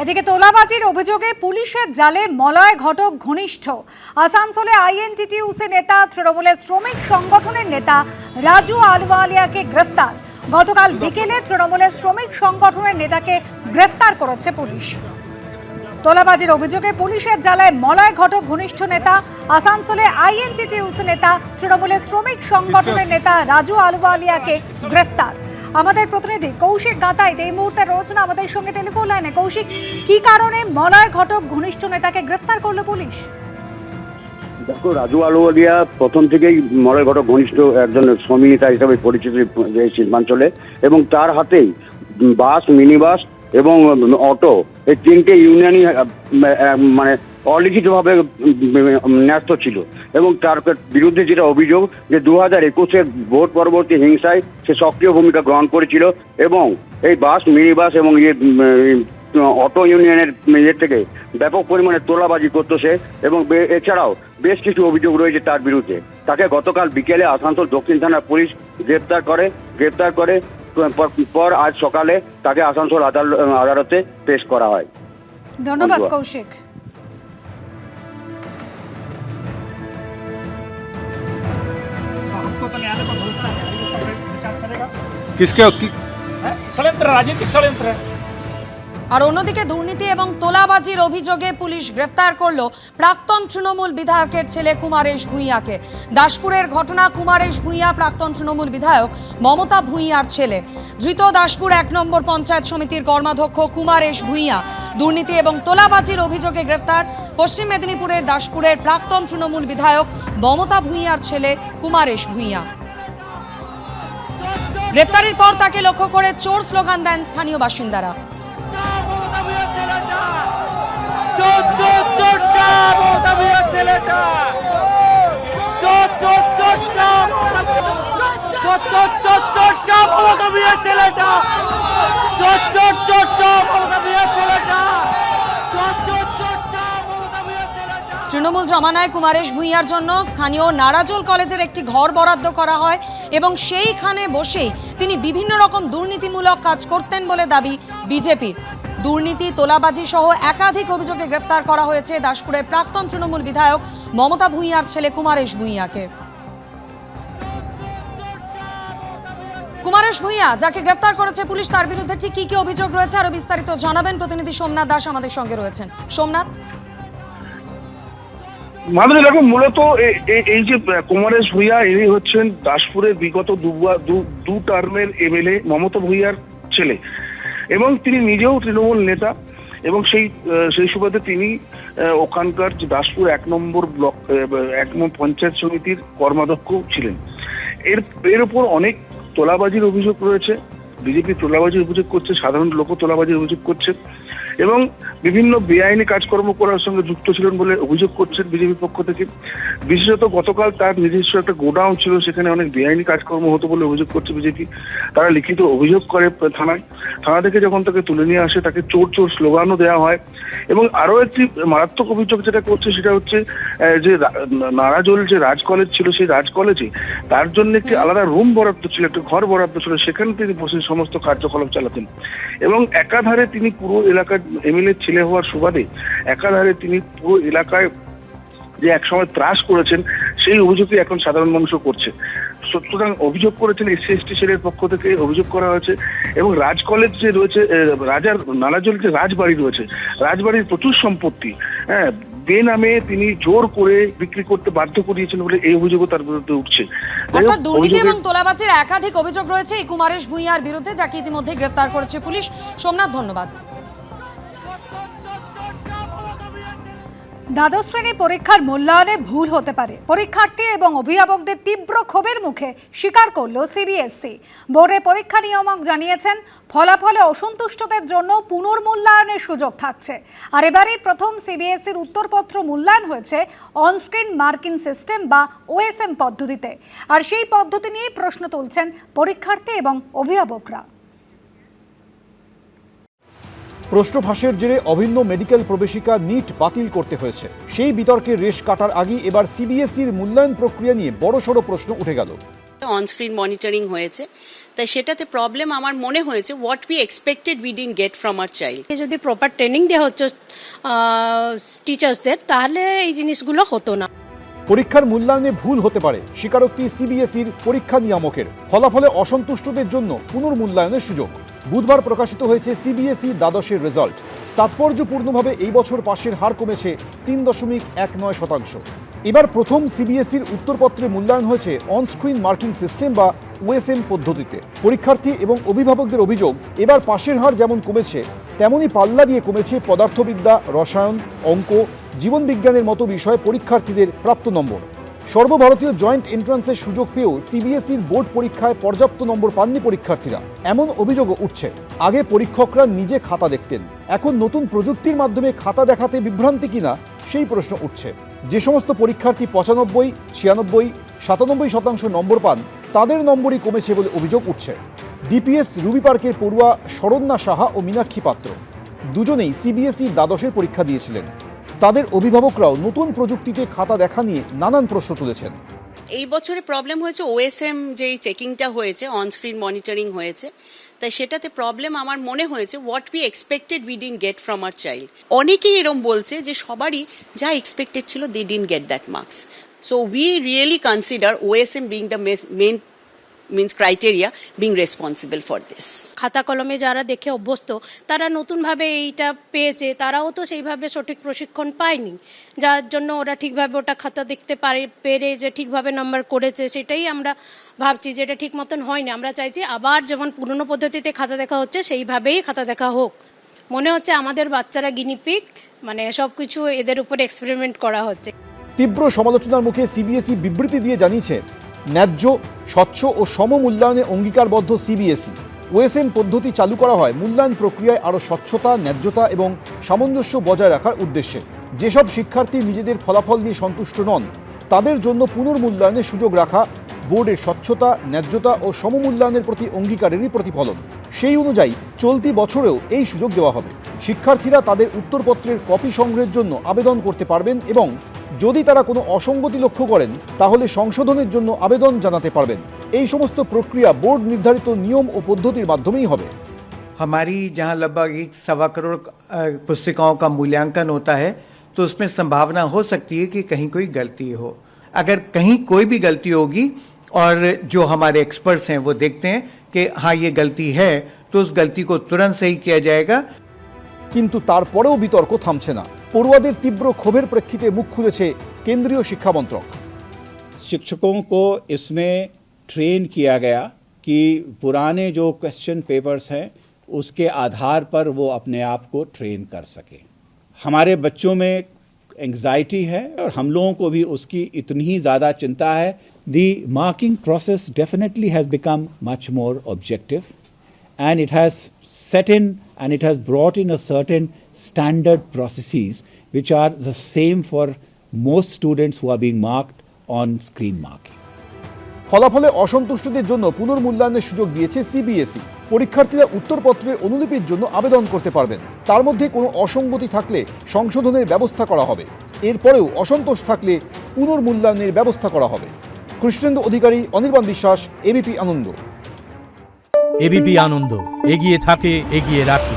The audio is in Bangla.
এদিকে তোলাবাজির অভিযোগে পুলিশের জালে মলয় ঘটক ঘনিষ্ঠ। আসানসোলে আইএনটিটিউসি নেতা তৃণমূলের শ্রমিক সংগঠনের নেতা রাজু আলওয়ালিয়াকে গ্রেফতার। গতকাল বিকেলে তৃণমূলের শ্রমিক সংগঠনের নেতাকে গ্রেফতার করেছে পুলিশ। তোলাবাজির অভিযোগে পুলিশের জালায় মলয় ঘটক ঘনিষ্ঠ নেতা, আসানসোলে আইএনটিটিউসি নেতা তৃণমূলের শ্রমিক সংগঠনের নেতা রাজু আলওয়ালিয়াকে গ্রেফতার। আমাদের প্রতিনিধি কৌশিক গাতাইত এই মুহূর্তে রয়েছেন আমাদের সঙ্গে টেলিফোন লাইনে। কৌশিক, কি কারণে মলয় ঘটক ঘনিষ্ঠ নেতাকে গ্রেফতার করলো পুলিশ? দেখো, রাজু আলওয়ালিয়া প্রথম থেকেই মলয় ঘটক ঘনিষ্ঠ একজন শ্রমিক নেতা হিসাবে পরিচিত শিল্পাঞ্চলে, এবং তার হাতেই বাস, মিনি বাস এবং অটো, এই তিনটে ইউনিয়নই মানে অলিখিতভাবে ন্যস্ত ছিল। এবং তার বিরুদ্ধে যেটা অভিযোগ যে 2021-এর ভোট পরবর্তী হিংসায় সে সক্রিয় ভূমিকা গ্রহণ করেছিল এবং এই বাস, মিনি বাস এবং অটো ইউনিয়নের থেকে ব্যাপক পরিমাণে তোলাবাজি করতো সে, এবং এছাড়াও বেশ কিছু অভিযোগ রয়েছে তার বিরুদ্ধে। তাকে গতকাল বিকেলে আসানসোল দক্ষিণ থানার পুলিশ গ্রেপ্তার করে পর আজ সকালে তাকে আসানসোল আদালতে পেশ করা হয়। ধন্যবাদ কৌশিক। राजनीतिक षड्यंत्र है। আর অন্যদিকে দুর্নীতি এবং তোলাবাজির অভিযোগে পুলিশ গ্রেফতার করলো প্রাক্তন তৃণমূল বিধায়কের ছেলে কুমারেশ ভূঁইয়াকে। দাসপুরের ঘটনা, কুমারেশ ভূঁইয়া প্রাক্তন তৃণমূল বিধায়ক মমতা ভূঁইয়ার ছেলে। ধৃত দাসপুর 1 নম্বর পঞ্চায়েত সমিতির কর্মাধ্যক্ষ কুমারেশ ভূঁইয়া। দুর্নীতি এবং তোলাবাজির অভিযোগে গ্রেফতার পশ্চিম মেদিনীপুরের দাসপুরের প্রাক্তন তৃণমূল বিধায়ক মমতা ভূঁইয়ার ছেলে কুমারেশ ভূঁইয়া। গ্রেফতারের পর তাকে লক্ষ্য করে চোর স্লোগান দেন স্থানীয় বাসিন্দারা। তৃণমূল জমানায় কুমারেশ ভূঁইয়ার জন্য স্থানীয় নারাজল কলেজের একটি ঘর বরাদ্দ করা হয় এবং সেইখানে বসেই তিনি বিভিন্ন রকম দুর্নীতিমূলক কাজ করতেন বলে দাবি বিজেপির। দুর্নীতি, তোলাবাজি সহ একাধিক অভিযোগে গ্রেফতার করা হয়েছে দাসপুরের প্রাক্তন তৃণমূল বিধায়ক মমতা ভূঁইয়ার ছেলে কুমারেশ ভূঁইয়াকে। কুমারেশ ভূঁইয়া যাকে গ্রেফতার করেছে পুলিশ, তার বিরুদ্ধে ঠিক কি কি অভিযোগ রয়েছে আরো বিস্তারিত জানাবেন প্রতিনিধি সোমনাথ দাস আমাদের সঙ্গে রয়েছেন। সোমনাথ। মাধুরী, দেখো, মূলত এই যে কুমারেশ ভূঁইয়া, ইনি হচ্ছেন দাসপুরের বিগত দু টার্মের এমএলএ মমতা ভূঁইয়ার ছেলে, এবং তিনি নিজেও তৃণমূল নেতা, এবং সেই সুবাদে তিনি ওখানকার যে দাসপুর 1 নম্বর ব্লক 1 নম্বর পঞ্চায়েত সমিতির কর্মাধ্যক্ষ ছিলেন। এর উপর অনেক তোলাবাজির অভিযোগ রয়েছে। বিজেপি তোলাবাজির অভিযোগ করছে, সাধারণ লোক তোলাবাজির অভিযোগ করছে, এবং বিভিন্ন বেআইনি কাজকর্ম করার সঙ্গে যুক্ত ছিলেন বলে অভিযোগ করছেন বিজেপির পক্ষ থেকে। বিশেষত গতকাল তার নিজস্ব একটা গোডাউন ছিল, সেখানে অনেক বেআইনি কাজকর্ম হতো বলে অভিযোগ করছে বিজেপি। তারা লিখিত অভিযোগ করে থানা থেকে যখন তাকে তুলে নিয়ে আসে, তাকে চোর চোর স্লোগানও দেওয়া হয়। এবং আরো একটি মারাত্মক অভিযোগ যেটা করছে সেটা হচ্ছে যে নারাজল যে রাজ কলেজ ছিল, সেই রাজ কলেজে তার জন্য একটি আলাদা রুম বরাদ্দ ছিল, একটা ঘর বরাদ্দ ছিল, সেখানে তিনি বসে সমস্ত কার্যকলাপ চালাতেন। এবং একাধারে তিনি পুরো এলাকার এমএলএ ছেলে হওয়ার সুবাদে একাধারে তিনি পুরো এলাকায় যে একসময় ত্রাস করেছেন, সেই অভিযোগই এখন সাধারণ মানুষও করছে। সুতরাং অভিযোগ করেছেন এসসি এসটি সেলের পক্ষ থেকে অভিযোগ করা হয়েছে। এবং রাজ কলেজ যে রয়েছে, রাজার নারাজল যে রাজবাড়ি রয়েছে, রাজবাড়ির প্রচুর সম্পত্তি বেনামে তিনি জোর করে বিক্রি করতে বাধ্য করিয়েছেন বলে এই অভিযোগও তার বিরুদ্ধে উঠছে। অর্থাৎ দুর্নীতি এবং তোলাবাজির একাধিক অভিযোগ রয়েছে এই কুমারেশ ভূঁইয়ার বিরুদ্ধে, যাকে ইতিমধ্যে গ্রেফতার করেছে পুলিশ। সোমনাথ, ধন্যবাদ। দ্বাদশ শ্রেণী পরীক্ষার মূল্যায়নে ভুল হতে পারে, পরীক্ষার্থী এবং অভিভাবকদের তীব্র ক্ষোভের মুখে স্বীকার করল সিবিএসই। বোর্ডের পরীক্ষা নিয়ামক জানিয়েছেন ফলাফলে অসন্তুষ্টদের জন্য পুনর্মূল্যায়নের সুযোগ থাকছে। আর এবারেই প্রথম সিবিএসইর উত্তরপত্র মূল্যায়ন হয়েছে অনস্ক্রিন মার্কিং সিস্টেম বা ওএসএম পদ্ধতিতে। আর সেই পদ্ধতি নিয়েই প্রশ্ন তুলছেন পরীক্ষার্থী এবং অভিভাবকরা। প্রশ্ন ফাঁসের জেরে অভিন্ন মেডিকেল প্রবেশিকা নিট বাতিল করতে হয়েছে। সেই বিতর্কে রেশ কাটার আগেই এবার সিবিএসইর মূল্যায়ন প্রক্রিয়া নিয়ে বড়সড় প্রশ্ন উঠে গেল। অনস্ক্রিন মনিটরিং হয়েছে, তাই সেটাতে প্রবলেম আমার মনে হয়েছে what we expected we didn't get from our child. যদি প্রপার ট্রেনিং দেওয়া হচ্ছে টিচার্সদের, তাহলে এই জিনিসগুলো হতো না। পরীক্ষার মূল্যায়নে ভুল হতে পারে, স্বীকারোক্তি সিবিএসইর পরীক্ষা নিয়ামকের। ফলাফলে অসন্তুষ্টদের জন্য পুনর্মূল্যায়নের সুযোগ। বুধবার প্রকাশিত হয়েছে সিবিএসই দ্বাদশের রেজাল্ট। তাৎপর্যপূর্ণভাবে এই বছর পাশের হার কমেছে 3.19%। এবার প্রথম সিবিএসইর উত্তরপত্রে মূল্যায়ন হয়েছে অনস্ক্রিন মার্কিং সিস্টেম বা ওএসএম পদ্ধতিতে। পরীক্ষার্থী এবং অভিভাবকদের অভিযোগ, এবার পাশের হার যেমন কমেছে তেমনই পাল্লা দিয়ে কমেছে পদার্থবিদ্যা, রসায়ন, অঙ্ক, জীবনবিজ্ঞানের মতো বিষয়ে পরীক্ষার্থীদের প্রাপ্ত নম্বর। সর্বভারতীয় জয়েন্ট এন্ট্রান্সের সুযোগ পেয়েও সিবিএসইর বোর্ড পরীক্ষায় পর্যাপ্ত নম্বর পাননি পরীক্ষার্থীরা, এমন অভিযোগও উঠছে। আগে পরীক্ষকরা নিজে খাতা দেখতেন, এখন নতুন প্রযুক্তির মাধ্যমে খাতা দেখাতে বিভ্রান্তি কিনা সেই প্রশ্ন উঠছে। যে সমস্ত পরীক্ষার্থী 95, 96, 97% নম্বর পান, তাদের নম্বরই কমেছে বলে অভিযোগ উঠছে। ডিপিএস রুবি পার্কের পড়ুয়া শরণ্যা সাহা ও মীনাক্ষী পাত্র দুজনেই সিবিএসই দ্বাদশের পরীক্ষা দিয়েছিলেন। তাদের অভিভাবকরাও নতুন প্রযুক্তিতে খাতা দেখা নিয়ে নানান প্রশ্ন তুলেছেন। এই বছরে প্রবলেম হয়েছে ওএসএম যেই চেকিংটা হয়েছে, অনস্ক্রিন মনিটরিং হয়েছে, তাই সেটাতে প্রবলেম আমার মনে হয়েছে what we expected we didn't get from our child. অনেকেই এরকম বলছে যে সবারই যা এক্সপেক্টেড ছিল they didn't get that marks. So we really consider OSM being the main means criteria being responsible for this. খাতা কলমে যারা দেখে অভ্যস্ত, তারা নতুনভাবে এইটা পেয়েছে, তারাও তো সেইভাবে সঠিক প্রশিক্ষণ পায়নি, যার জন্য ওরা ঠিকভাবে ওটা খাতা দেখতে পেরে যে ঠিকভাবে নাম্বার করেছে, সেটাই আমরা ভাবছি যে এটা ঠিক মতন হয়নি। আমরা চাইছি আবার যেমন পুরনো পদ্ধতিতে খাতা দেখা হচ্ছে সেইভাবেই খাতা দেখা হোক। মনে হচ্ছে আমাদের বাচ্চারা গিনিপিগ, মানে সব কিছু এদের উপরে এক্সপেরিমেন্ট করা হচ্ছে। তীব্র সমালোচনার মুখে সিবিএসই বিবৃতি দিয়ে জানিয়েছে, ন্যায্য, স্বচ্ছ ও সমমূল্যায়নে অঙ্গীকারবদ্ধ সিবিএসই। ওএসএম পদ্ধতি চালু করা হয় মূল্যায়ন প্রক্রিয়ায় আরও স্বচ্ছতা, ন্যায্যতা এবং সামঞ্জস্য বজায় রাখার উদ্দেশ্যে। যেসব শিক্ষার্থী নিজেদের ফলাফল দিয়ে সন্তুষ্ট নন, তাদের জন্য পুনর্মূল্যায়নের সুযোগ রাখা বোর্ডের স্বচ্ছতা, ন্যায্যতা ও সমমূল্যায়নের প্রতি অঙ্গীকারেরই প্রতিফলন। সেই অনুযায়ী চলতি বছরেও এই সুযোগ দেওয়া হবে। শিক্ষার্থীরা তাদের উত্তরপত্রের কপি সংগ্রহের জন্য আবেদন করতে পারবেন এবং যদি তারা কোনো অসঙ্গতি লক্ষ্য করেন তাহলে সংশোধনের জন্য আবেদন জানাতে পারবেন। এই সমস্ত প্রক্রিয়া বোর্ড নির্ধারিত নিয়ম ও পদ্ধতির মাধ্যমেই হবে। हमारी जहां लगभग 1.25 करोड़ पुस्तिकाओं का मूल्यांकन होता है, तो उसमें संभावना हो सकती है कि कहीं कोई गलती हो। अगर कहीं कोई भी गलती होगी और जो हमारे एक्सपर्ट्स हैं वो देखते हैं कि हाँ ये गलती है, तो उस गलती को तुरंत सही किया जाएगा। কিন্তু তারপরেও বিতর্ক থামছে না। পড়ুয়াদের তীব্র ক্ষোভের প্রেক্ষিতে মুখ খুলেছে কেন্দ্রীয় শিক্ষা মন্ত্রক। शिक्षकों को इसमें ट्रेन किया गया कि पुराने जो क्वेश्चन पेपर्स हैं उसके आधार पर वो अपने आप को ट्रेन कर सके। हमारे बच्चों में एंग्जाइटी है और हम लोगों को भी उसकी इतनी ही ज़्यादा चिंता है। The marking process definitely has become much more objective and it has set in and it has brought in a certain standard processes which are the same for most students who are being marked on screen marking. ফলাফলে অসন্তুষ্টদের জন্য পুনর্মূল্যায়নের সুযোগ দিয়েছে সিবিএসই। পরীক্ষার্থীরা উত্তরপত্রের অনুলিপির জন্য আবেদন করতে পারবেন। তার মধ্যে কোনো অসঙ্গতি থাকলে সংশোধনের ব্যবস্থা করা হবে। এরপরেও অসন্তোষ থাকলে পুনর্মূল্যায়নের ব্যবস্থা করা হবে। কৃষ্ণেন্দু অধিকারী, অনির্বাণ বিশ্বাস, এবিপি আনন্দ। এবিপি আনন্দ, এগিয়ে থাকে, এগিয়ে রাখে।